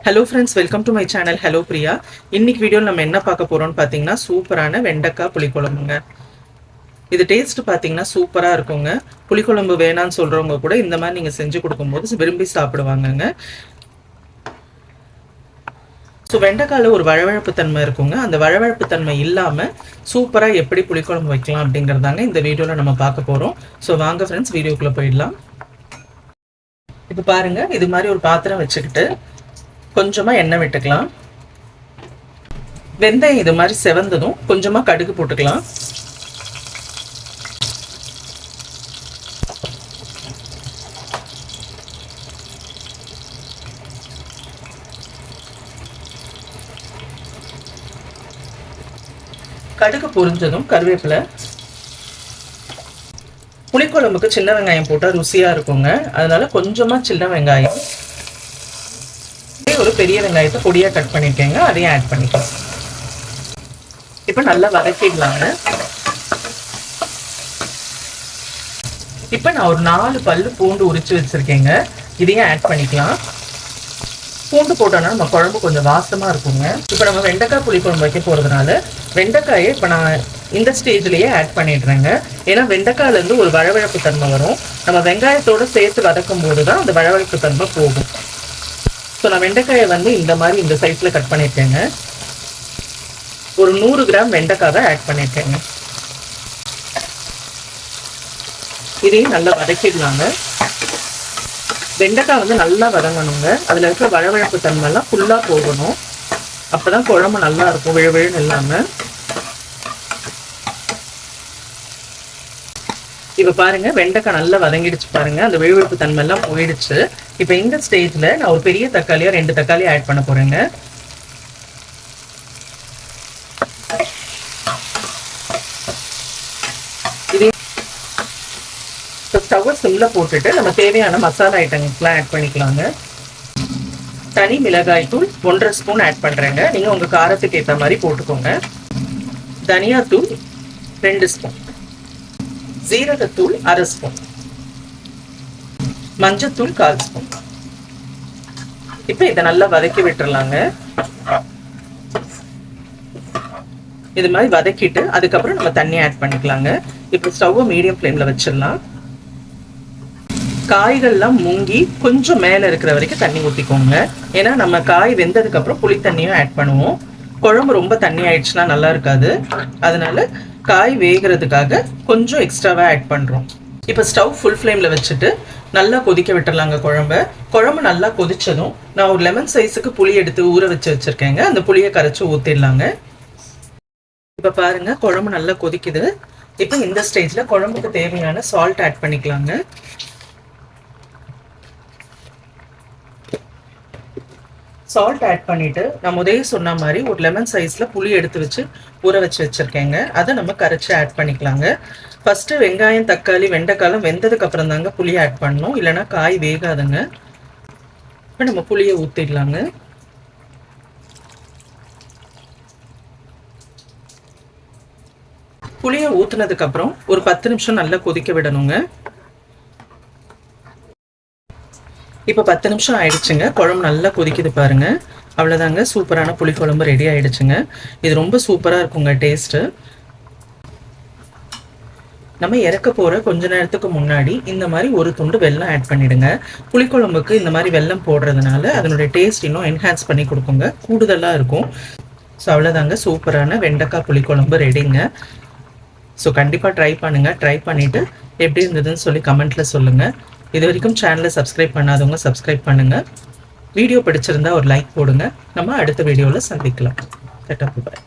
Hello friends, welcome to my channel. Hello Priya. இன்னைக்கு வீடியோவில் நம்ம என்ன பார்க்க போகிறோம்னு பார்த்தீங்கன்னா, சூப்பரான வெண்டைக்காய் புளிக்குழம்புங்க. இது டேஸ்ட் பார்த்தீங்கன்னா சூப்பராக இருக்குங்க. புளிக்குழம்பு வேணான்னு சொல்கிறவங்க கூட இந்த மாதிரி நீங்கள் செஞ்சு கொடுக்கும்போது விரும்பி சாப்பிடுவாங்கங்க. ஸோ வெண்டைக்காயில் ஒரு வழவழப்பு தன்மை இருக்குங்க. அந்த வழவழப்பு தன்மை இல்லாமல் சூப்பராக எப்படி புளிக்குழம்பு வைக்கலாம் அப்படிங்கிறதாங்க இந்த வீடியோவில் நம்ம பார்க்க போகிறோம். ஸோ வாங்க ஃப்ரெண்ட்ஸ், வீடியோக்குள்ளே போயிடலாம். இப்போ பாருங்கள், இது மாதிரி ஒரு பாத்திரம் வச்சுக்கிட்டு கொஞ்சமாக எண்ணெய் விட்டுக்கலாம். வெந்தயம் இது மாதிரி செவந்ததும் கொஞ்சமாக கடுகு போட்டுக்கலாம். கடுகு பொரிஞ்சதும் கருவேப்பிலை. புளிக்குழம்புக்கு சின்ன வெங்காயம் போட்டால் ருசியாக இருக்குங்க. அதனால கொஞ்சமாக சின்ன வெங்காயம், ஒரு பெரிய வெங்காயத்தை பொடியாக கட் பண்ணிருக்கேங்க, அதையும் ஆட் பண்ணிக்கலாம். இப்போ நல்லா வதக்கிடலாங்க. இப்போ நான் ஒரு 4 பல்லு பூண்டு உரிச்சு வச்சிருக்கேங்க, இதையும் ஆட் பண்ணிக்கலாம். பூண்டு போட்டோன்னா நம்ம குழம்பு கொஞ்சம் வாசமாக இருக்குங்க. இப்போ நம்ம வெண்டைக்காய் புளிக்குழம்பு வைக்க போகிறதுனால வெண்டைக்காயை இப்போ நான் இந்த ஸ்டேஜ்லேயே ஆட் பண்ணிடுறேங்க. ஏன்னா வெண்டைக்காயிலேருந்து ஒரு வழவழப்பு தன்மை வரும். நம்ம வெங்காயத்தோடு சேர்த்து வதக்கும் போது தான் அந்த வழவழப்பு தன்மை போகும். ஸோ நான் வெண்டைக்காயை இந்த மாதிரி இந்த சைஸில் கட் பண்ணியிருக்கேங்க. ஒரு 100 கிராம் வெண்டைக்காவை ஆட் பண்ணியிருக்கேங்க. இதையும் நல்லா வதக்கிடலாங்க. வெண்டைக்காய் நல்லா வதங்கணுங்க. அதில் இருக்கிற வழவழப்பு தன்மைலாம் ஃபுல்லாக போகணும். அப்போ தான் குழம்பு நல்லா இருக்கும், விழுவிழுன்னு இல்லாமல். இப்போ பாருங்க, வெண்டைக்காய் நல்லா வதங்கிடுச்சு பாருங்க. அந்த விழுவிழுப்பு தன்மைலாம் போயிடுச்சு. இப்போ இந்த ஸ்டேஜில் நான் ஒரு பெரிய தக்காளியா 2 தக்காளி ஆட் பண்ண போறேங்க. இது ஸ்டவ்வை சிம்ல போட்டுட்டு நம்ம தேவையான மசாலா ஐட்டங்கள்லாம் ஆட் பண்ணிக்கலாங்க. தனி மிளகாய் தூள் 1.5 ஸ்பூன் ஆட் பண்றேங்க. நீங்க உங்க காரத்துக்கு ஏற்ற மாதிரி போட்டுக்கோங்க. தனியாத்தூள் 2 ஸ்பூன், ஜீரகத்தூள் 1/2 ஸ்பூன், மஞ்சத்தூள் 1/4 ஸ்பூன். இப்போ இதை நல்லா வதக்கி விட்டுறலாங்க. இது மாதிரி வதக்கிட்டு அதுக்கப்புறம் நம்ம தண்ணி ஆட் பண்ணிக்கலாங்க. இப்போ ஸ்டவ்வை மீடியம் ஃப்ளேம்ல வச்சிடலாம். காய்கள்லாம் முங்கி கொஞ்சம் மேலே இருக்கிற வரைக்கும் தண்ணி ஊற்றிக்கோங்க. ஏன்னா நம்ம காய் வெந்ததுக்கு அப்புறம் புளி தண்ணியும் ஆட் பண்ணுவோம். குழம்பு ரொம்ப தண்ணி ஆயிடுச்சுன்னா நல்லா இருக்காது. அதனால காய் வேகிறதுக்காக கொஞ்சம் எக்ஸ்ட்ராவா ஆட் பண்றோம். இப்போ ஸ்டவ் ஃபுல் ஃப்ளேம்ல வச்சுட்டு நல்லா கொதிக்க விட்டுறலாங்க குழம்பு நல்லா கொதிச்சதும் நான் ஒரு லெமன் சைஸுக்கு புளி எடுத்து ஊற வச்சிருக்கேங்க. அந்த புளியை கரைச்சி ஊற்றிடலாங்க. இப்போ பாருங்க, குழம்பு நல்லா கொதிக்குது. இப்போ இந்த ஸ்டேஜ்ல குழம்புக்கு தேவையான சால்ட் ஆட் பண்ணிக்கலாங்க. சால்ட் ஆட் பண்ணிட்டு நான் முதல்ல சொன்ன மாதிரி ஒரு லெமன் சைஸ்ல புளி எடுத்து வச்சு ஊற வச்சிருக்கேங்க. அதை நம்ம கரைச்சி ஆட் பண்ணிக்கலாங்க. ஃபர்ஸ்ட் வெங்காயம், தக்காளி, வெண்டைக்காய் வெந்ததுக்கு அப்புறம் தாங்க புளி ஆட் பண்ணணும், இல்லைன்னா காய் வேகாதுங்க. இப்போ நம்ம புளியை ஊற்றிடலாங்க. புளியை ஊத்துனதுக்கு அப்புறம் ஒரு 10 நிமிஷம் நல்லா கொதிக்க விடணுங்க. இப்போ 10 நிமிஷம் ஆயிடுச்சுங்க. குழம்பு நல்லா கொதிக்குது பாருங்க. அவ்வளோதாங்க, சூப்பரான புளிக்குழம்பு ரெடி ஆயிடுச்சுங்க. இது ரொம்ப சூப்பராக இருக்குங்க டேஸ்ட்டு. நம்ம இறக்க போகிற கொஞ்ச நேரத்துக்கு முன்னாடி இந்த மாதிரி ஒரு துண்டு வெல்லம் ஆட் பண்ணிடுங்க. புளிக்குழம்புக்கு இந்த மாதிரி வெல்லம் போடுறதுனால அதனுடைய டேஸ்ட் இன்னும் என்ஹான்ஸ் பண்ணி கொடுக்குங்க, கூடுதலாக இருக்கும். ஸோ அவ்வளோதாங்க, சூப்பரான வெண்டைக்காய் புளிக்குழம்பு ரெடிங்க. ஸோ கண்டிப்பாக ட்ரை பண்ணுங்கள். ட்ரை பண்ணிவிட்டு எப்படி இருந்ததுன்னு சொல்லி கமெண்ட்டில் சொல்லுங்கள். இது வரைக்கும் சேனலை சப்ஸ்கிரைப் பண்ணாதவங்க சப்ஸ்கிரைப் பண்ணுங்கள். வீடியோ பிடிச்சிருந்தா ஒரு லைக் போடுங்க. நம்ம அடுத்த வீடியோவில் சந்திக்கலாம். பாய்.